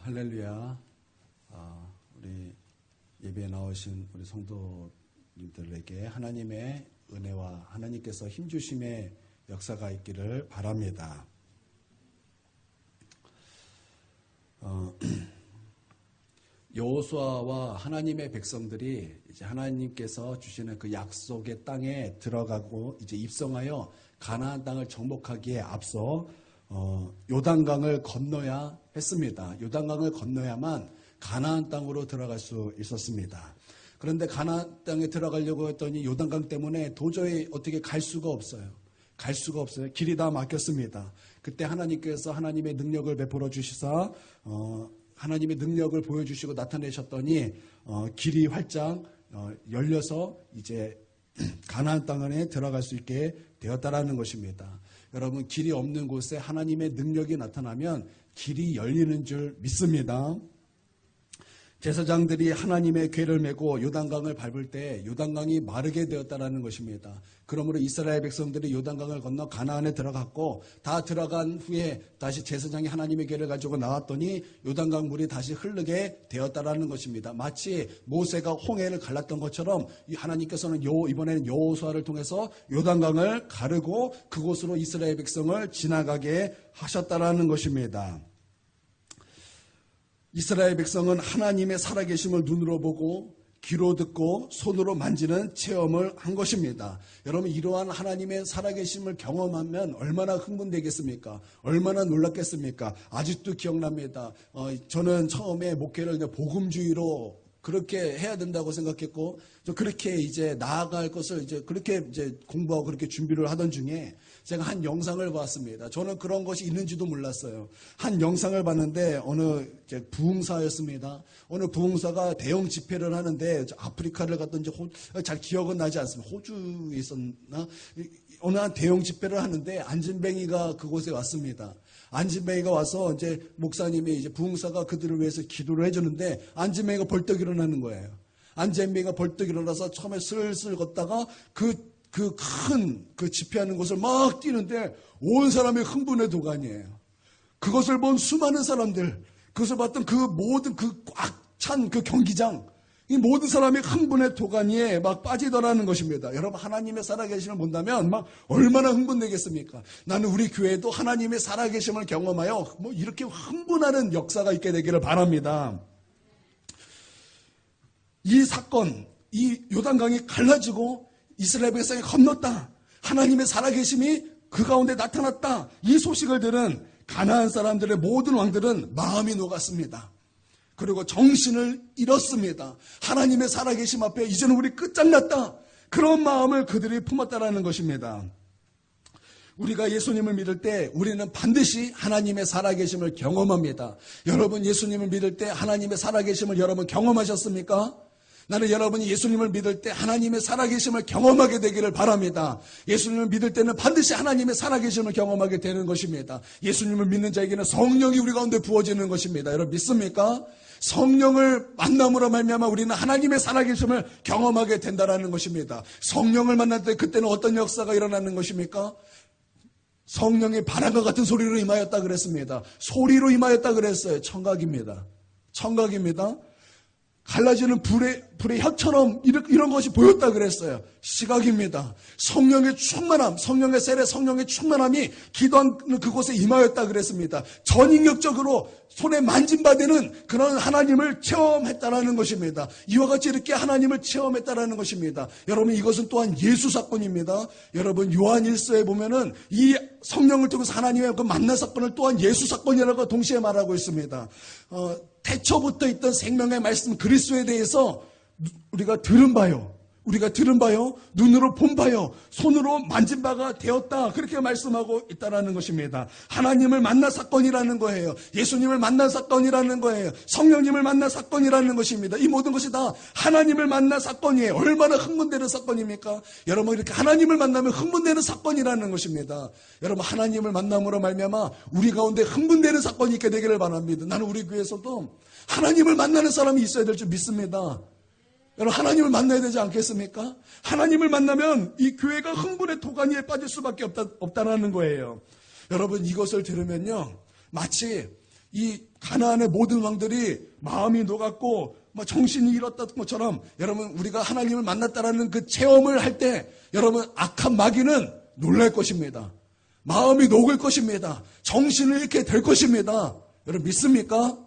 할렐루야. 우리 예배에 나오신 우리 성도님들에게 하나님의 은혜와 하나님께서 힘주심의 역사가 있기를 바랍니다. 여호수아와 하나님의 백성들이 이제 하나님께서 주시는 그 약속의 땅에 들어가고 이제 입성하여 가나안 땅을 정복하기에 앞서 요단강을 건너야 했습니다. 요단강을 건너야만 가나안 땅으로 들어갈 수 있었습니다. 그런데 가나안 땅에 들어가려고 했더니 요단강 때문에 도저히 어떻게 갈 수가 없어요. 갈 수가 없어요. 길이 다 막혔습니다. 그때 하나님께서 하나님의 능력을 베풀어 주시사 하나님의 능력을 보여주시고 나타내셨더니 길이 활짝 열려서 이제 가나안 땅에 들어갈 수 있게 되었다라는 것입니다. 여러분, 길이 없는 곳에 하나님의 능력이 나타나면 길이 열리는 줄 믿습니다. 제사장들이 하나님의 궤를 메고 요단강을 밟을 때 요단강이 마르게 되었다라는 것입니다. 그러므로 이스라엘 백성들이 요단강을 건너 가나안에 들어갔고 다 들어간 후에 다시 제사장이 하나님의 궤를 가지고 나왔더니 요단강 물이 다시 흐르게 되었다라는 것입니다. 마치 모세가 홍해를 갈랐던 것처럼 하나님께서는 이번에는 여호수아를 통해서 요단강을 가르고 그곳으로 이스라엘 백성을 지나가게 하셨다라는 것입니다. 이스라엘 백성은 하나님의 살아계심을 눈으로 보고 귀로 듣고 손으로 만지는 체험을 한 것입니다. 여러분, 이러한 하나님의 살아계심을 경험하면 얼마나 흥분되겠습니까? 얼마나 놀랐겠습니까? 아직도 기억납니다. 저는 처음에 목회를 그냥 복음주의로 그렇게 해야 된다고 생각했고, 그렇게 이제 나아갈 것을 이제 그렇게 이제 공부하고 그렇게 준비를 하던 중에 제가 한 영상을 봤습니다. 저는 그런 것이 있는지도 몰랐어요. 한 영상을 봤는데 어느 이제 부흥사였습니다. 어느 부흥사가 대형 집회를 하는데 아프리카를 갔던지 잘 기억은 나지 않습니다. 호주에 있었나? 어느 한 대형 집회를 하는데 안진뱅이가 그곳에 왔습니다. 안진뱅이가 와서 이제 목사님이 이제 부흥사가 그들을 위해서 기도를 해주는데 안진뱅이가 벌떡 일어나는 거예요. 안진뱅이가 벌떡 일어나서 처음에 슬슬 걷다가 그 큰 집회하는 곳을 막 뛰는데 온 사람이 흥분의 도가니예요. 그것을 본 수많은 사람들, 그것을 봤던 그 모든 그 꽉 찬 그 경기장, 이 모든 사람이 흥분의 도가니에 막 빠지더라는 것입니다. 여러분, 하나님의 살아계심을 본다면 막 얼마나 흥분되겠습니까? 나는 우리 교회도 하나님의 살아계심을 경험하여 뭐 이렇게 흥분하는 역사가 있게 되기를 바랍니다. 이 사건, 이 요단강이 갈라지고 이스라엘 백성이 건넜다. 하나님의 살아계심이 그 가운데 나타났다. 이 소식을 들은 가나안 사람들의 모든 왕들은 마음이 녹았습니다. 그리고 정신을 잃었습니다. 하나님의 살아계심 앞에 이제는 우리 끝장났다. 그런 마음을 그들이 품었다라는 것입니다. 우리가 예수님을 믿을 때 우리는 반드시 하나님의 살아계심을 경험합니다. 여러분, 예수님을 믿을 때 하나님의 살아계심을 여러분 경험하셨습니까? 나는 여러분이 예수님을 믿을 때 하나님의 살아계심을 경험하게 되기를 바랍니다. 예수님을 믿을 때는 반드시 하나님의 살아계심을 경험하게 되는 것입니다. 예수님을 믿는 자에게는 성령이 우리 가운데 부어지는 것입니다. 여러분, 믿습니까? 성령을 만남으로 말미암아 우리는 하나님의 살아계심을 경험하게 된다는 것입니다. 성령을 만날 때 그때는 어떤 역사가 일어나는 것입니까? 성령의 바람과 같은 소리로 임하였다 그랬습니다. 소리로 임하였다 그랬어요. 청각입니다. 청각입니다. 갈라지는 불의 혀처럼 이런 것이 보였다 그랬어요. 시각입니다. 성령의 충만함, 성령의 세례, 성령의 충만함이 기도하는 그곳에 임하였다 그랬습니다. 전인격적으로 손에 만짐받는 그런 하나님을 체험했다라는 것입니다. 이와 같이 이렇게 하나님을 체험했다라는 것입니다. 여러분, 이것은 또한 예수 사건입니다. 여러분, 요한일서에 보면은 이 성령을 통해서 하나님의 그 만난 사건을 또한 예수 사건이라고 동시에 말하고 있습니다. 태초부터 있던 생명의 말씀 그리스도에 대해서 우리가 들은 바요, 눈으로 본 바요, 손으로 만진 바가 되었다. 그렇게 말씀하고 있다는 것입니다. 하나님을 만난 사건이라는 거예요. 예수님을 만난 사건이라는 거예요. 성령님을 만난 사건이라는 것입니다. 이 모든 것이 다 하나님을 만난 사건이에요. 얼마나 흥분되는 사건입니까? 여러분, 이렇게 하나님을 만나면 흥분되는 사건이라는 것입니다. 여러분, 하나님을 만남으로 말미암아 우리 가운데 흥분되는 사건이 있게 되기를 바랍니다. 나는 우리 교회에서도 하나님을 만나는 사람이 있어야 될 줄 믿습니다. 여러분, 하나님을 만나야 되지 않겠습니까? 하나님을 만나면 이 교회가 흥분의 도가니에 빠질 수밖에 없다라는 거예요. 여러분, 이것을 들으면요, 마치 이 가나안의 모든 왕들이 마음이 녹았고 정신이 잃었던 것처럼 여러분 우리가 하나님을 만났다라는 그 체험을 할 때 여러분 악한 마귀는 놀랄 것입니다. 마음이 녹을 것입니다. 정신을 잃게 될 것입니다. 여러분 믿습니까?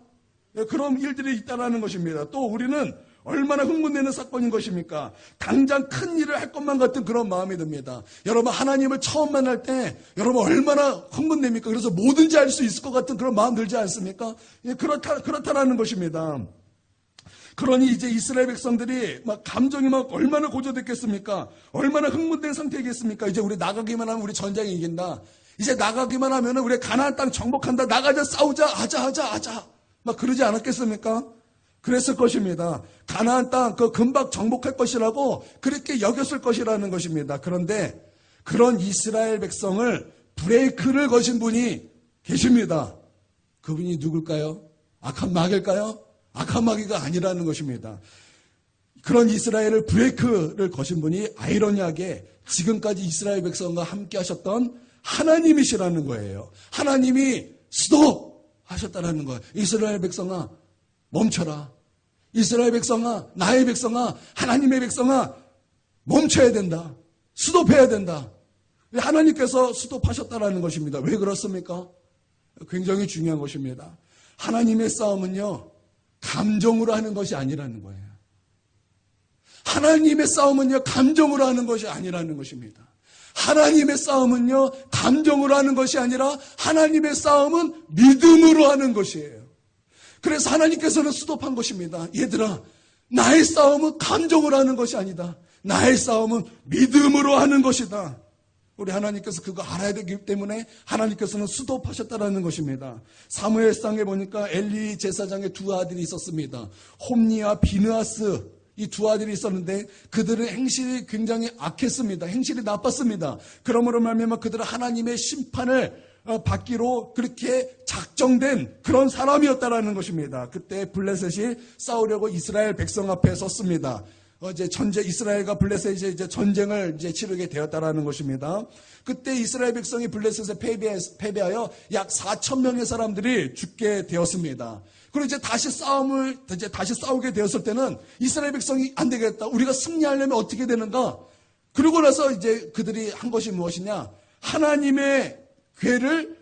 그런 일들이 있다라는 것입니다. 또 우리는 얼마나 흥분되는 사건인 것입니까? 당장 큰 일을 할 것만 같은 그런 마음이 듭니다. 여러분 하나님을 처음 만날 때 여러분 얼마나 흥분됩니까? 그래서 뭐든지 할 수 있을 것 같은 그런 마음 들지 않습니까? 그렇다라는 것입니다. 그러니 이제 이스라엘 백성들이 감정이 얼마나 고조됐겠습니까? 얼마나 흥분된 상태겠습니까? 이제 우리 나가기만 하면 우리 전쟁에 이긴다. 이제 나가기만 하면 우리 가나안 땅 정복한다. 나가자, 싸우자, 하자. 그러지 않았겠습니까? 그랬을 것입니다. 가나안 땅 금방 정복할 것이라고 그렇게 여겼을 것이라는 것입니다. 그런데 그런 이스라엘 백성을 브레이크를 거신 분이 계십니다. 그분이 누굴까요? 악한 마귀일까요? 악한 마귀가 아니라는 것입니다. 그런 이스라엘을 브레이크를 거신 분이 아이러니하게 지금까지 이스라엘 백성과 함께 하셨던 하나님이시라는 거예요. 하나님이 스톱 하셨다라는 거예요. 이스라엘 백성아 멈춰라. 이스라엘 백성아, 나의 백성아, 하나님의 백성아 멈춰야 된다. 스톱해야 된다. 하나님께서 스톱하셨다라는 것입니다. 왜 그렇습니까? 굉장히 중요한 것입니다. 하나님의 싸움은요 감정으로 하는 것이 아니라는 거예요. 하나님의 싸움은요 감정으로 하는 것이 아니라는 것입니다. 하나님의 싸움은요 감정으로 하는 것이 아니라 하나님의 싸움은 믿음으로 하는 것이에요. 그래서 하나님께서는 스톱한 것입니다. 얘들아, 나의 싸움은 감정으로 하는 것이 아니다. 나의 싸움은 믿음으로 하는 것이다. 우리 하나님께서 그거 알아야 되기 때문에 하나님께서는 스톱하셨다라는 것입니다. 사무엘상에 보니까 엘리 제사장의 두 아들이 있었습니다. 홈니와 비느하스, 이 두 아들이 있었는데 그들은 행실이 굉장히 악했습니다. 행실이 나빴습니다. 그러므로 말미암아 그들은 하나님의 심판을 받기로 그렇게 작정된 그런 사람이었다라는 것입니다. 그때 블레셋이 싸우려고 이스라엘 백성 앞에 섰습니다. 이제 이스라엘과 블레셋이 이제 전쟁을 이제 치르게 되었다라는 것입니다. 그때 이스라엘 백성이 블레셋에 패배하여 약 4천 명의 사람들이 죽게 되었습니다. 그리고 이제 다시 싸우게 되었을 때는 이스라엘 백성이 안 되겠다. 우리가 승리하려면 어떻게 되는가? 그러고 나서 이제 그들이 한 것이 무엇이냐? 하나님의 괴를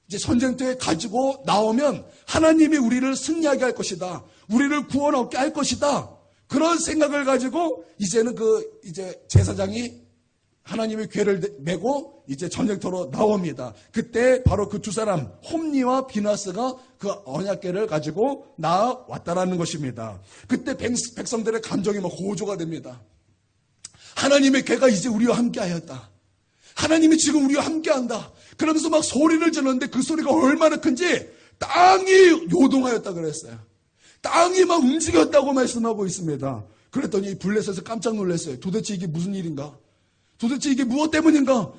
이제 전쟁터에 가지고 나오면 하나님이 우리를 승리하게 할 것이다. 우리를 구원 얻게 할 것이다. 그런 생각을 가지고 이제는 이제 제사장이 하나님의 괴를 메고 이제 전쟁터로 나옵니다. 그때 바로 그 두 사람 홈니와 비나스가 그 언약궤를 가지고 나왔다라는 것입니다. 그때 백성들의 감정이 고조가 됩니다. 하나님의 괴가 이제 우리와 함께하였다. 하나님이 지금 우리와 함께한다. 그러면서 소리를 지르는데 그 소리가 얼마나 큰지 땅이 요동하였다 그랬어요. 땅이 움직였다고 말씀하고 있습니다. 그랬더니 블레셋에서 깜짝 놀랐어요. 도대체 이게 무슨 일인가? 도대체 이게 무엇 때문인가?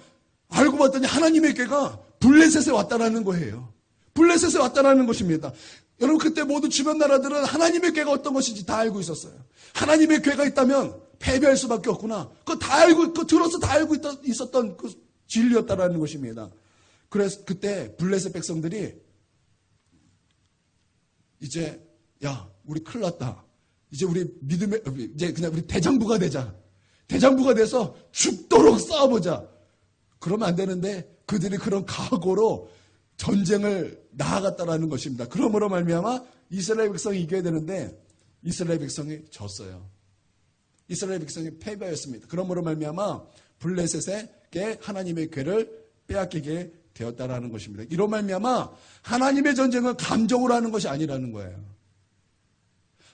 알고 봤더니 하나님의 괴가 블레셋에 왔다라는 거예요. 블레셋에 왔다라는 것입니다. 여러분 그때 모두 주변 나라들은 하나님의 괴가 어떤 것인지 다 알고 있었어요. 하나님의 괴가 있다면 패배할 수밖에 없구나. 그거 다 알고, 그거 들어서 다 알고 있었던 그 진리였다라는 것입니다. 그래서 그때 블레셋 백성들이 이제 우리 큰일 났다. 이제 이제 그냥 우리 대장부가 되자. 대장부가 돼서 죽도록 싸워보자. 그러면 안 되는데 그들이 그런 각오로 전쟁을 나아갔다라는 것입니다. 그러므로 말미암아 이스라엘 백성이 이겨야 되는데 이스라엘 백성이 졌어요. 이스라엘 백성이 패배하였습니다. 그러므로 말미암아 블레셋에게 하나님의 괴를 빼앗기게 되었다라는 것입니다. 이로 말미암아 하나님의 전쟁은 감정으로 하는 것이 아니라는 거예요.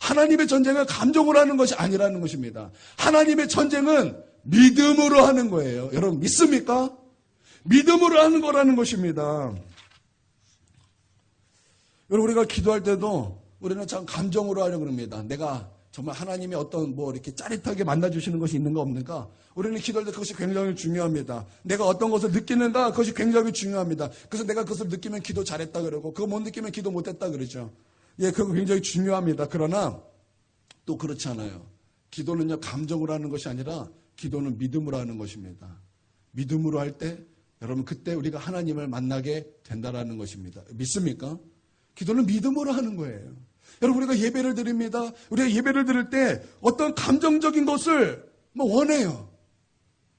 하나님의 전쟁은 감정으로 하는 것이 아니라는 것입니다. 하나님의 전쟁은 믿음으로 하는 거예요. 여러분 믿습니까? 믿음으로 하는 거라는 것입니다. 여러분 우리가 기도할 때도 우리는 참 감정으로 하려고 합니다. 내가 정말 하나님이 어떤 이렇게 짜릿하게 만나주시는 것이 있는가 없는가? 우리는 기도할 때 그것이 굉장히 중요합니다. 내가 어떤 것을 느끼는가? 그것이 굉장히 중요합니다. 그래서 내가 그것을 느끼면 기도 잘했다 그러고 그거 못 느끼면 기도 못했다 그러죠. 그거 굉장히 중요합니다. 그러나 또 그렇지 않아요. 기도는요 감정으로 하는 것이 아니라 기도는 믿음으로 하는 것입니다. 믿음으로 할 때 여러분 그때 우리가 하나님을 만나게 된다라는 것입니다. 믿습니까? 기도는 믿음으로 하는 거예요. 여러분, 우리가 예배를 드립니다. 우리가 예배를 드릴 때 어떤 감정적인 것을 원해요.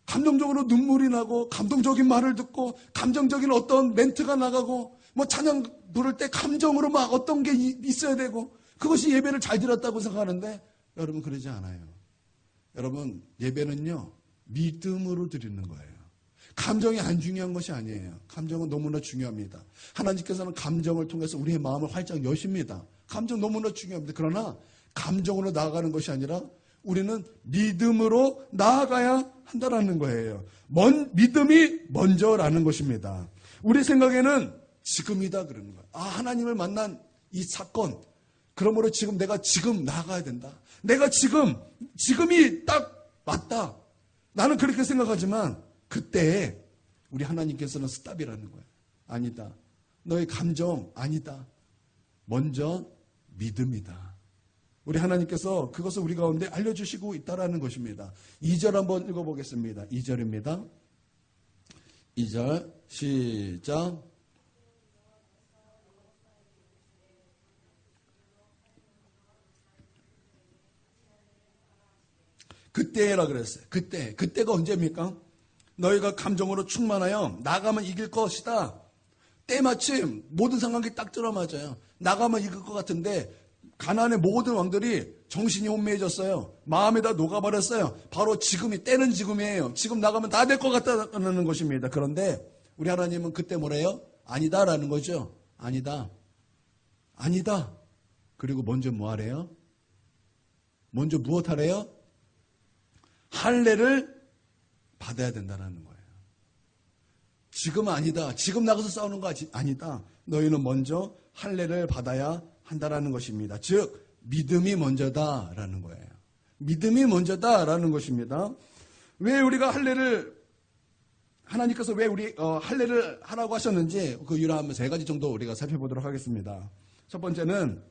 감정적으로 눈물이 나고, 감동적인 말을 듣고, 감정적인 어떤 멘트가 나가고, 찬양 부를 때 감정으로 어떤 게 있어야 되고, 그것이 예배를 잘 드렸다고 생각하는데, 여러분 그러지 않아요. 여러분, 예배는요, 믿음으로 드리는 거예요. 감정이 안 중요한 것이 아니에요. 감정은 너무나 중요합니다. 하나님께서는 감정을 통해서 우리의 마음을 활짝 여십니다. 감정 너무나 중요합니다. 그러나 감정으로 나아가는 것이 아니라 우리는 믿음으로 나아가야 한다라는 거예요. 믿음이 먼저라는 것입니다. 우리 생각에는 지금이다 그러는 거예요. 하나님을 만난 이 사건, 그러므로 내가 지금 나아가야 된다. 내가 지금이 딱 맞다. 나는 그렇게 생각하지만 그때 우리 하나님께서는 스탑이라는 거예요. 아니다. 너의 감정 아니다. 먼저 믿음이다. 우리 하나님께서 그것을 우리 가운데 알려주시고 있다라는 것입니다. 2절 한번 읽어보겠습니다. 2절입니다. 2절 시작. 그때라 그랬어요. 그때가 언제입니까? 너희가 감정으로 충만하여 나가면 이길 것이다. 때마침 모든 상황이 딱 들어맞아요. 나가면 이길 것 같은데 가나안의 모든 왕들이 정신이 혼미해졌어요. 마음에다 녹아버렸어요. 바로 때는 지금이에요. 지금 나가면 다 될 것 같다는 것입니다. 그런데 우리 하나님은 그때 뭐래요? 아니다라는 거죠. 아니다. 그리고 먼저 뭐 하래요? 먼저 무엇 하래요? 할례를 받아야 된다는 거예요. 지금은 아니다. 지금 나가서 싸우는 거 아니다. 너희는 먼저 할례를 받아야 한다라는 것입니다. 즉 믿음이 먼저다라는 거예요. 믿음이 먼저다라는 것입니다. 왜 우리가 하나님께서 왜 우리 할례를 하라고 하셨는지 그 이유를 한번 3가지 정도 우리가 살펴보도록 하겠습니다. 첫 번째는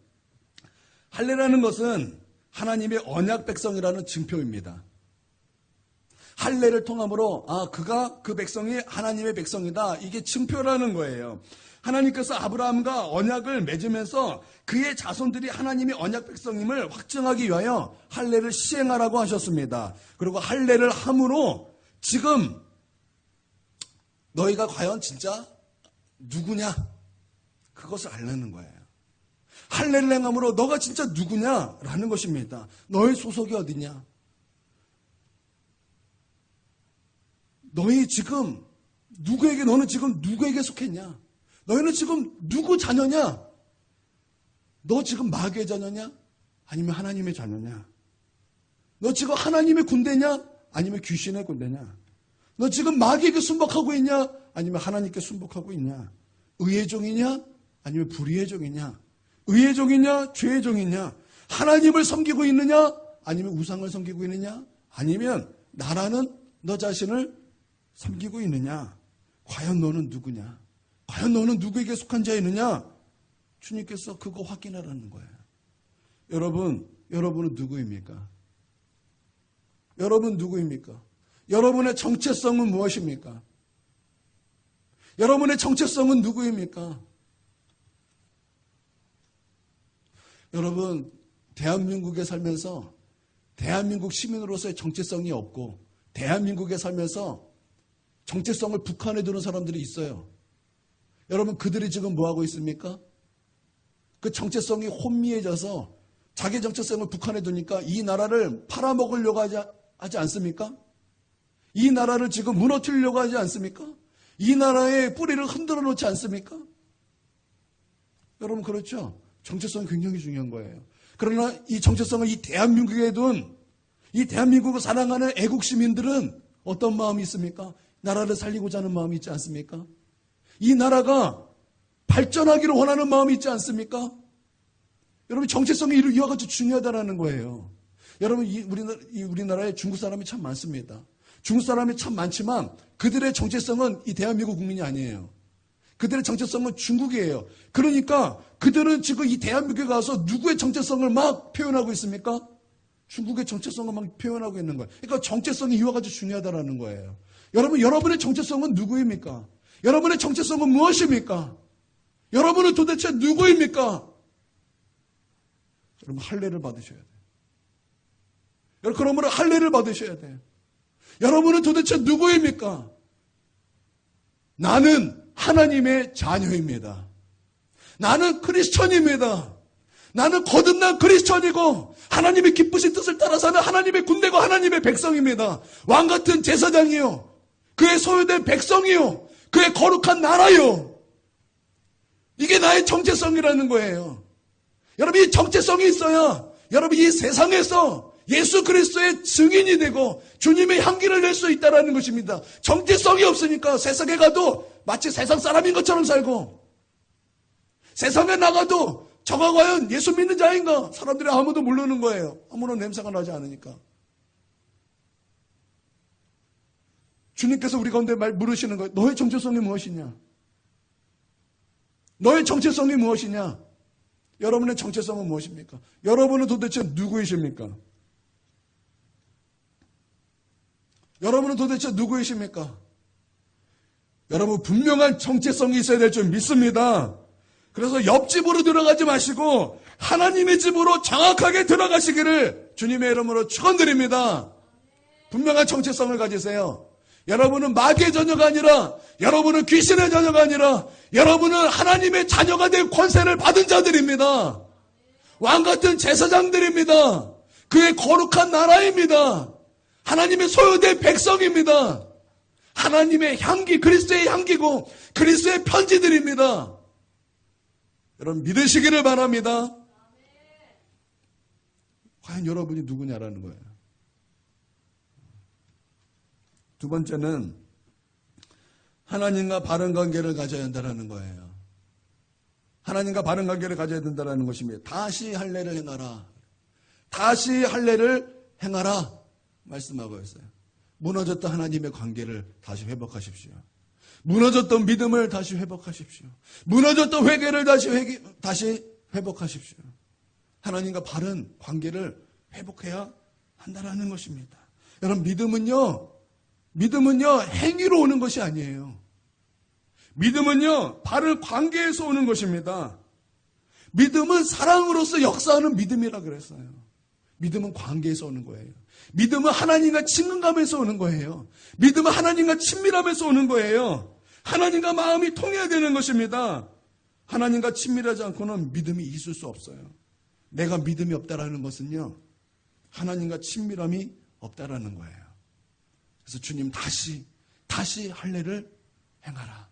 할례라는 것은 하나님의 언약 백성이라는 증표입니다. 할례를 통함으로 그 백성이 하나님의 백성이다. 이게 증표라는 거예요. 하나님께서 아브라함과 언약을 맺으면서 그의 자손들이 하나님의 언약 백성임을 확증하기 위하여 할례를 시행하라고 하셨습니다. 그리고 할례를 함으로 지금 너희가 과연 진짜 누구냐? 그것을 알려는 거예요. 할례를 행함으로 너가 진짜 누구냐라는 것입니다. 너의 소속이 어디냐? 너는 지금 누구에게 속했냐? 너희는 지금 누구 자녀냐? 너 지금 마귀의 자녀냐? 아니면 하나님의 자녀냐? 너 지금 하나님의 군대냐? 아니면 귀신의 군대냐? 너 지금 마귀에게 순복하고 있냐? 아니면 하나님께 순복하고 있냐? 의의 종이냐? 아니면 불의의 종이냐? 의의 종이냐? 죄의 종이냐? 하나님을 섬기고 있느냐? 아니면 우상을 섬기고 있느냐? 아니면 나라는 너 자신을 섬기고 있느냐? 과연 너는 누구냐? 과연 너는 누구에게 속한 자이느냐? 주님께서 그거 확인하라는 거예요. 여러분은 누구입니까? 여러분 누구입니까? 여러분의 정체성은 무엇입니까? 여러분의 정체성은 누구입니까? 여러분, 대한민국에 살면서 대한민국 시민으로서의 정체성이 없고 대한민국에 살면서 정체성을 북한에 두는 사람들이 있어요. 여러분, 그들이 지금 뭐하고 있습니까? 그 정체성이 혼미해져서 자기 정체성을 북한에 두니까 이 나라를 팔아먹으려고 하지 않습니까? 이 나라를 지금 무너뜨리려고 하지 않습니까? 이 나라의 뿌리를 흔들어 놓지 않습니까? 여러분, 그렇죠? 정체성이 굉장히 중요한 거예요. 그러나 이 정체성을 이 대한민국에 둔 이 대한민국을 사랑하는 애국 시민들은 어떤 마음이 있습니까? 나라를 살리고자 하는 마음이 있지 않습니까? 이 나라가 발전하기를 원하는 마음이 있지 않습니까? 여러분, 정체성이 이와 같이 중요하다는 거예요. 여러분, 우리나라에 중국 사람이 참 많습니다. 중국 사람이 참 많지만 그들의 정체성은 이 대한민국 국민이 아니에요. 그들의 정체성은 중국이에요. 그러니까 그들은 지금 이 대한민국에 가서 누구의 정체성을 막 표현하고 있습니까? 중국의 정체성을 막 표현하고 있는 거예요. 그러니까 정체성이 이와 같이 중요하다는 거예요. 여러분의 정체성은 누구입니까? 여러분의 정체성은 무엇입니까? 여러분은 도대체 누구입니까? 여러분 할례를 받으셔야 돼요. 여러분 그러므로 할례를 받으셔야 돼요. 여러분은 도대체 누구입니까? 나는 하나님의 자녀입니다. 나는 크리스천입니다. 나는 거듭난 크리스천이고 하나님의 기쁘신 뜻을 따라 사는 하나님의 군대고 하나님의 백성입니다. 왕같은 제사장이요. 그의 소유된 백성이요. 그의 거룩한 나라요. 이게 나의 정체성이라는 거예요. 여러분 이 정체성이 있어야 여러분 이 세상에서 예수 그리스도의 증인이 되고 주님의 향기를 낼 수 있다는 것입니다. 정체성이 없으니까 세상에 가도 마치 세상 사람인 것처럼 살고 세상에 나가도 저가 과연 예수 믿는 자인가? 사람들이 아무도 모르는 거예요. 아무런 냄새가 나지 않으니까. 주님께서 우리 가운데 물으시는 거예요. 너의 정체성이 무엇이냐? 너의 정체성이 무엇이냐? 여러분의 정체성은 무엇입니까? 여러분은 도대체 누구이십니까? 여러분은 도대체 누구이십니까? 여러분 분명한 정체성이 있어야 될 줄 믿습니다. 그래서 옆집으로 들어가지 마시고 하나님의 집으로 정확하게 들어가시기를 주님의 이름으로 축원드립니다. 분명한 정체성을 가지세요. 여러분은 마귀의 자녀가 아니라 여러분은 귀신의 자녀가 아니라 여러분은 하나님의 자녀가 된 권세를 받은 자들입니다. 왕같은 제사장들입니다. 그의 거룩한 나라입니다. 하나님의 소유된 백성입니다. 하나님의 향기, 그리스도의 향기고 그리스도의 편지들입니다. 여러분 믿으시기를 바랍니다. 과연 여러분이 누구냐라는 거예요. 두 번째는 하나님과 바른 관계를 가져야 한다는 거예요. 하나님과 바른 관계를 가져야 된다는 것입니다. 다시 할례를 행하라. 다시 할례를 행하라. 말씀하고 있어요. 무너졌던 하나님의 관계를 다시 회복하십시오. 무너졌던 믿음을 다시 회복하십시오. 무너졌던 회개를 다시 회복하십시오. 하나님과 바른 관계를 회복해야 한다는 것입니다. 여러분 믿음은요 행위로 오는 것이 아니에요. 믿음은요 바른 관계에서 오는 것입니다. 믿음은 사랑으로서 역사하는 믿음이라 그랬어요. 믿음은 관계에서 오는 거예요. 믿음은 하나님과 친근감에서 오는 거예요. 믿음은 하나님과 친밀함에서 오는 거예요. 하나님과 마음이 통해야 되는 것입니다. 하나님과 친밀하지 않고는 믿음이 있을 수 없어요. 내가 믿음이 없다라는 것은요 하나님과 친밀함이 없다라는 거예요. 그래서 주님 다시 할례를 행하라.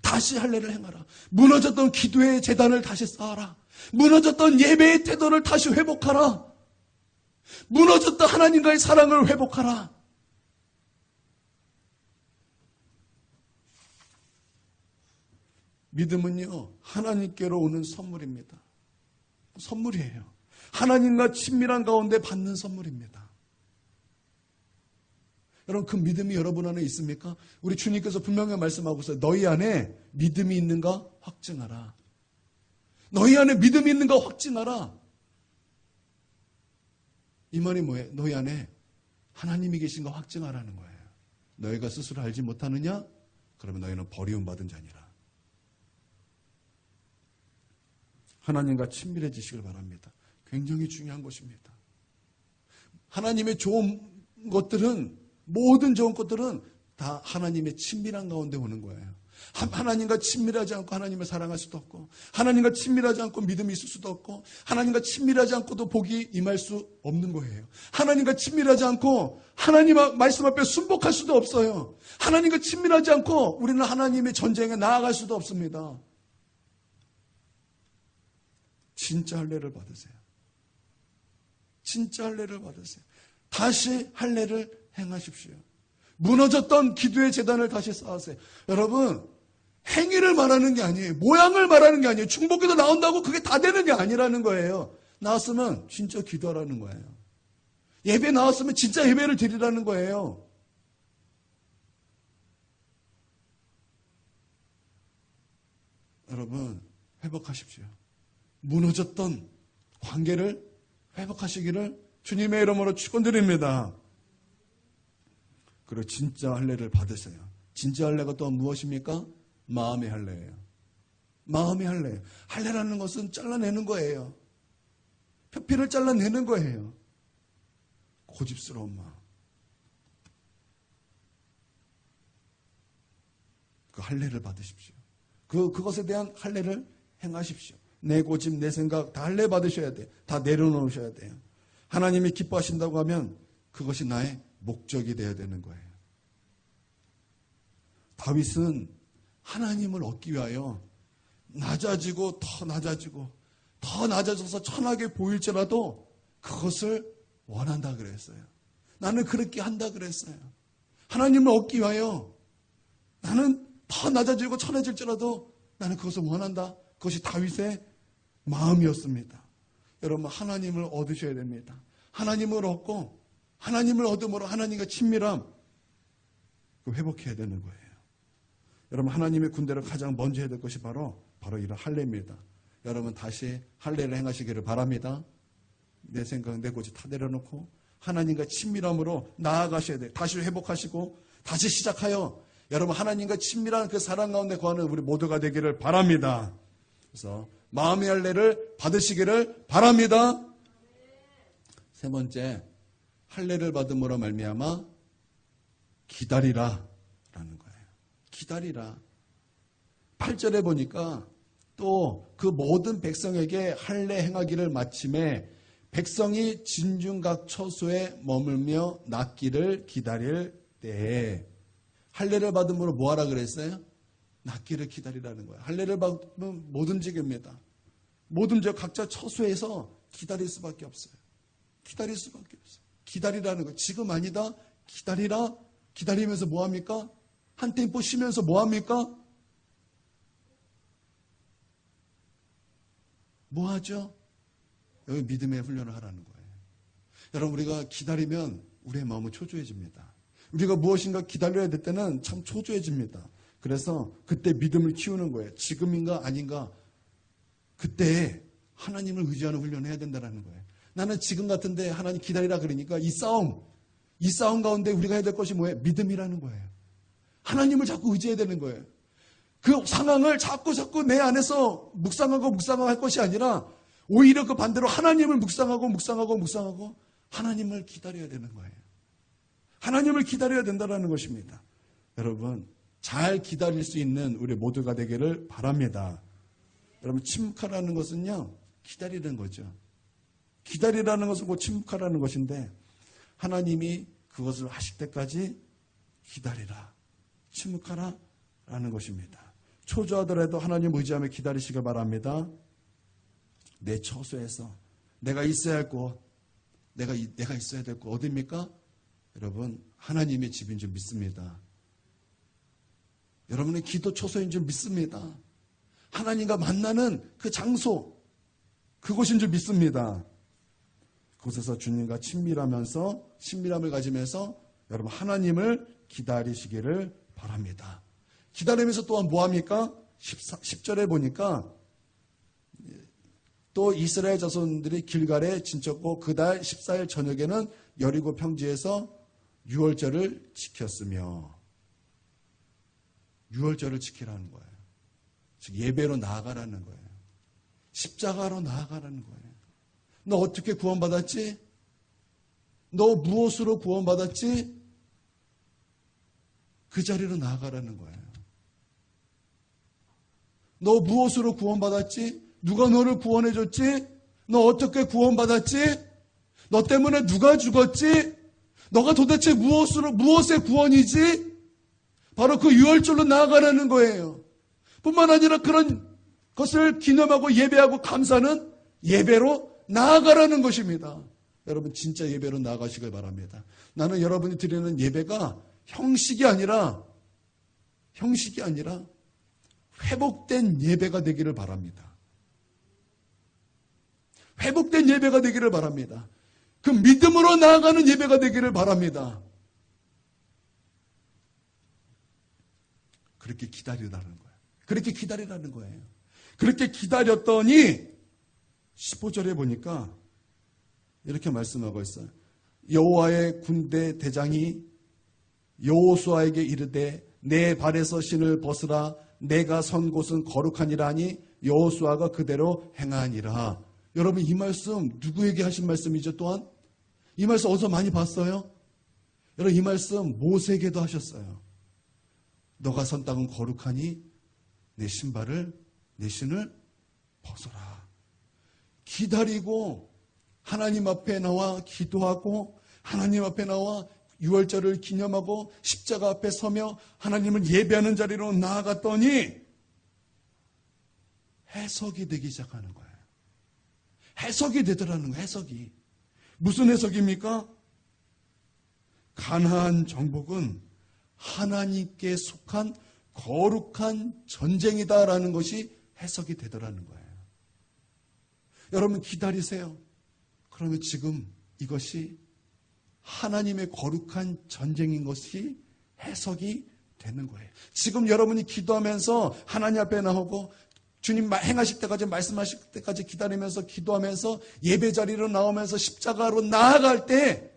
다시 할례를 행하라. 무너졌던 기도의 재단을 다시 쌓아라. 무너졌던 예배의 태도를 다시 회복하라. 무너졌던 하나님과의 사랑을 회복하라. 믿음은요 하나님께로 오는 선물입니다. 선물이에요. 하나님과 친밀한 가운데 받는 선물입니다. 여러분 그 믿음이 여러분 안에 있습니까? 우리 주님께서 분명히 말씀하고 있어요. 너희 안에 믿음이 있는가 확증하라. 너희 안에 믿음이 있는가 확증하라. 이 말이 뭐예요? 너희 안에 하나님이 계신가 확증하라는 거예요. 너희가 스스로 알지 못하느냐? 그러면 너희는 버리움받은 자니라. 하나님과 친밀해지시길 바랍니다. 굉장히 중요한 것입니다. 하나님의 좋은 것들은 모든 좋은 것들은 다 하나님의 친밀한 가운데 오는 거예요. 하나님과 친밀하지 않고 하나님을 사랑할 수도 없고 하나님과 친밀하지 않고 믿음이 있을 수도 없고 하나님과 친밀하지 않고도 복이 임할 수 없는 거예요. 하나님과 친밀하지 않고 하나님 말씀 앞에 순복할 수도 없어요. 하나님과 친밀하지 않고 우리는 하나님의 전쟁에 나아갈 수도 없습니다. 진짜 할례를 받으세요. 진짜 할례를 받으세요. 다시 할례를 행하십시오. 무너졌던 기도의 재단을 다시 쌓으세요. 여러분 행위를 말하는 게 아니에요. 모양을 말하는 게 아니에요. 중보기도 나온다고 그게 다 되는 게 아니라는 거예요. 나왔으면 진짜 기도하라는 거예요. 예배 나왔으면 진짜 예배를 드리라는 거예요. 여러분 회복하십시오. 무너졌던 관계를 회복하시기를 주님의 이름으로 축원드립니다. 그리고 진짜 할례를 받으세요. 진짜 할례가 또 무엇입니까? 마음의 할례예요. 마음의 할례. 할례라는 것은 잘라내는 거예요. 표피를 잘라내는 거예요. 고집스러운 마음. 그 할례를 받으십시오. 그것에 대한 할례를 행하십시오. 내 고집, 내 생각 다 할례 받으셔야 돼요. 다 내려놓으셔야 돼요. 하나님이 기뻐하신다고 하면 그것이 나의 목적이 되어야 되는 거예요. 다윗은 하나님을 얻기 위하여 낮아지고 더 낮아지고 더 낮아져서 천하게 보일지라도 그것을 원한다 그랬어요. 나는 그렇게 한다 그랬어요. 하나님을 얻기 위하여 나는 더 낮아지고 천해질지라도 나는 그것을 원한다. 그것이 다윗의 마음이었습니다. 여러분, 하나님을 얻으셔야 됩니다. 하나님을 얻고 하나님을 얻음으로 하나님과 친밀함 회복해야 되는 거예요. 여러분, 하나님의 군대를 가장 먼저 해야 될 것이 바로 이런 할례입니다. 여러분, 다시 할례를 행하시기를 바랍니다. 내 생각, 내 고집 다 내려놓고 하나님과 친밀함으로 나아가셔야 돼요. 다시 회복하시고 다시 시작하여 여러분, 하나님과 친밀한 그 사랑 가운데 거하는 우리 모두가 되기를 바랍니다. 그래서 마음의 할례를 받으시기를 바랍니다. 세 번째, 할례를 받음으로 말미암아 기다리라 라는 거예요. 기다리라. 8절에 보니까 또 그 모든 백성에게 할례 행하기를 마침에 백성이 진중각 처소에 머물며 낫기를 기다릴 때에 할례를 받음으로 뭐하라 그랬어요? 낫기를 기다리라는 거예요. 할례를 받으면 못 움직입니다. 못 움직여 각자 처소에서 기다릴 수밖에 없어요. 기다릴 수밖에 없어요. 기다리라는 거예요. 지금 아니다. 기다리라. 기다리면서 뭐합니까? 한 템포 쉬면서 뭐합니까? 뭐하죠? 여기 믿음의 훈련을 하라는 거예요. 여러분, 우리가 기다리면 우리의 마음은 초조해집니다. 우리가 무엇인가 기다려야 될 때는 참 초조해집니다. 그래서 그때 믿음을 키우는 거예요. 지금인가 아닌가 그때 하나님을 의지하는 훈련을 해야 된다는 거예요. 나는 지금 같은데 하나님 기다리라 그러니까 이 싸움 가운데 우리가 해야 될 것이 뭐예요? 믿음이라는 거예요. 하나님을 자꾸 의지해야 되는 거예요. 그 상황을 자꾸 내 안에서 묵상하고 할 것이 아니라 오히려 그 반대로 하나님을 묵상하고 하나님을 기다려야 되는 거예요. 하나님을 기다려야 된다는 것입니다. 여러분, 잘 기다릴 수 있는 우리 모두가 되기를 바랍니다. 여러분, 침묵하라는 것은요, 기다리는 거죠. 기다리라는 것은 곧 침묵하라는 것인데 하나님이 그것을 하실 때까지 기다리라, 침묵하라 라는 것입니다. 초조하더라도 하나님 의지하며 기다리시길 바랍니다. 내 처소에서 내가 있어야 할 곳, 내가 있어야 될 곳 어디입니까? 여러분, 하나님의 집인 줄 믿습니다. 여러분의 기도 처소인 줄 믿습니다. 하나님과 만나는 그 장소, 그곳인 줄 믿습니다. 그곳에서 주님과 친밀함을 가지면서 여러분 하나님을 기다리시기를 바랍니다. 기다리면서 또한 뭐합니까? 10절에 보니까 또 이스라엘 자손들이 길갈에 진쳤고 그달 14일 저녁에는 여리고 평지에서 유월절을 지켰으며, 유월절을 지키라는 거예요. 즉 예배로 나아가라는 거예요. 십자가로 나아가라는 거예요. 너 어떻게 구원받았지? 너 무엇으로 구원받았지? 그 자리로 나아가라는 거예요. 너 무엇으로 구원받았지? 누가 너를 구원해줬지? 너 어떻게 구원받았지? 너 때문에 누가 죽었지? 너가 도대체 무엇의 구원이지? 바로 그 유월절로 나아가라는 거예요. 뿐만 아니라 그런 것을 기념하고 예배하고 감사는 예배로 나아가라는 것입니다. 여러분, 진짜 예배로 나아가시길 바랍니다. 나는 여러분이 드리는 예배가 형식이 아니라 회복된 예배가 되기를 바랍니다. 회복된 예배가 되기를 바랍니다. 그 믿음으로 나아가는 예배가 되기를 바랍니다. 그렇게 기다리라는 거예요. 그렇게 기다리라는 거예요. 그렇게 기다렸더니 15절에 보니까 이렇게 말씀하고 있어요. 여호와의 군대 대장이 여호수아에게 이르되 내 발에서 신을 벗으라. 내가 선 곳은 거룩하니라 하니 여호수아가 그대로 행하니라. 여러분, 이 말씀 누구에게 하신 말씀이죠? 또한 이 말씀 어디서 많이 봤어요? 여러분, 이 말씀 모세에게도 하셨어요. 너가 선 땅은 거룩하니 내 신을 벗어라. 기다리고 하나님 앞에 나와 기도하고 하나님 앞에 나와 유월절을 기념하고 십자가 앞에 서며 하나님을 예배하는 자리로 나아갔더니 해석이 되기 시작하는 거예요. 해석이 되더라는 거예요. 해석이. 무슨 해석입니까? 가나안 정복은 하나님께 속한 거룩한 전쟁이다라는 것이 해석이 되더라는 거예요. 여러분, 기다리세요. 그러면 지금 이것이 하나님의 거룩한 전쟁인 것이 해석이 되는 거예요. 지금 여러분이 기도하면서 하나님 앞에 나오고 주님 행하실 때까지, 말씀하실 때까지 기다리면서 기도하면서 예배 자리로 나오면서 십자가로 나아갈 때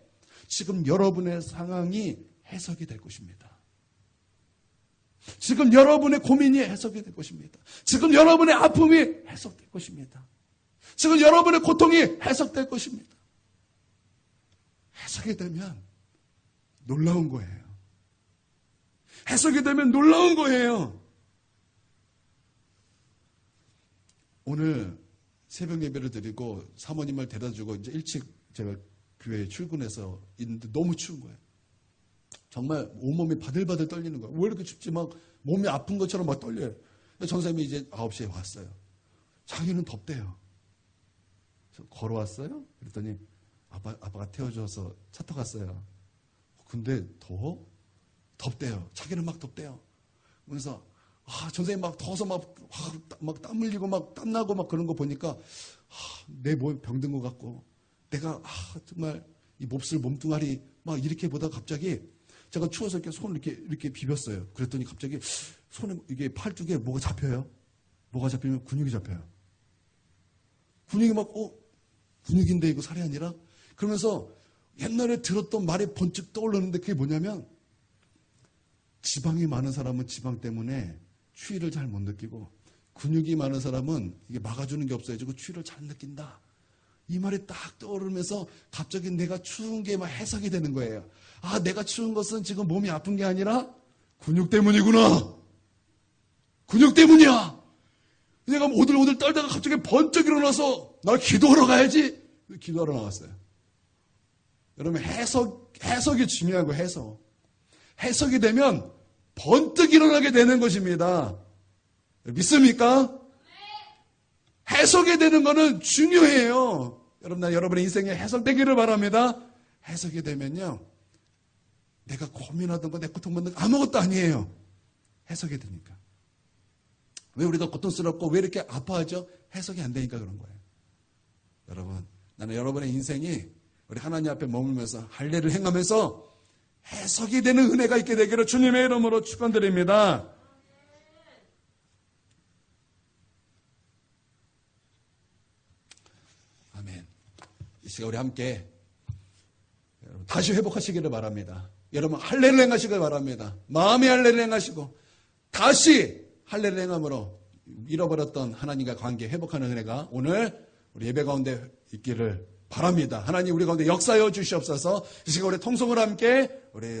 지금 여러분의 상황이 해석이 될 것입니다. 지금 여러분의 고민이 해석이 될 것입니다. 지금 여러분의 아픔이 해석될 것입니다. 지금 여러분의 고통이 해석될 것입니다. 해석이 되면 놀라운 거예요. 해석이 되면 놀라운 거예요. 오늘 새벽 예배를 드리고 사모님을 데려다주고 이제 일찍 제가 교회에 출근해서 있는데 너무 추운 거예요. 정말 온몸이 바들바들 떨리는 거예요. 왜 이렇게 춥지? 막 몸이 아픈 것처럼 막 떨려요. 전사님이 이제 9시에 왔어요. 자기는 덥대요. 그래서 걸어왔어요? 그랬더니 아빠가 태워줘서 차 타고 갔어요. 근데 더워? 덥대요. 자기는 막 덥대요. 그래서 전사님 막 더워서 막 땀 흘리고 막 땀나고 막 그런 거 보니까 내 몸에 병든 것 같고 내가 정말 이 몹쓸 몸뚱아리 막 이렇게 보다가 갑자기 제가 추워서 이렇게 손을 이렇게 비볐어요. 그랬더니 갑자기 손에 이게 팔뚝에 뭐가 잡혀요. 뭐가 잡히면 근육이 잡혀요. 근육이 막 근육인데 이거 살이 아니라? 그러면서 옛날에 들었던 말이 번쩍 떠오르는데 그게 뭐냐면 지방이 많은 사람은 지방 때문에 추위를 잘 못 느끼고 근육이 많은 사람은 이게 막아주는 게 없어가지고 추위를 잘 느낀다. 이 말이 딱 떠오르면서 갑자기 내가 추운 게 막 해석이 되는 거예요. 내가 추운 것은 지금 몸이 아픈 게 아니라 근육 때문이구나. 근육 때문이야. 내가 오들오들 떨다가 갑자기 번쩍 일어나서 나 기도하러 가야지. 기도하러 나왔어요. 여러분, 해석이 중요한 거예요. 해석이 되면 번뜩 일어나게 되는 것입니다. 믿습니까? 해석이 되는 거는 중요해요. 여러분, 여러분의 인생에 해석되기를 바랍니다. 해석이 되면요, 내가 고민하던 거, 내 고통받는 거 아무것도 아니에요. 해석이 되니까. 왜 우리가 고통스럽고 왜 이렇게 아파하죠? 해석이 안 되니까 그런 거예요. 여러분, 나는 여러분의 인생이 우리 하나님 앞에 머물면서 할례를 행하면서 해석이 되는 은혜가 있게 되기를 주님의 이름으로 축원드립니다. 아멘. 이 시간 우리 함께 다시 회복하시기를 바랍니다. 여러분, 할례를 행하시길 바랍니다. 마음의 할례를 행하시고 다시 할례를 행함으로 잃어버렸던 하나님과 관계 회복하는 은혜가 오늘 우리 예배 가운데 있기를 바랍니다. 하나님, 우리 가운데 역사하여 주시옵소서. 이 시간 우리 통성을 함께 우리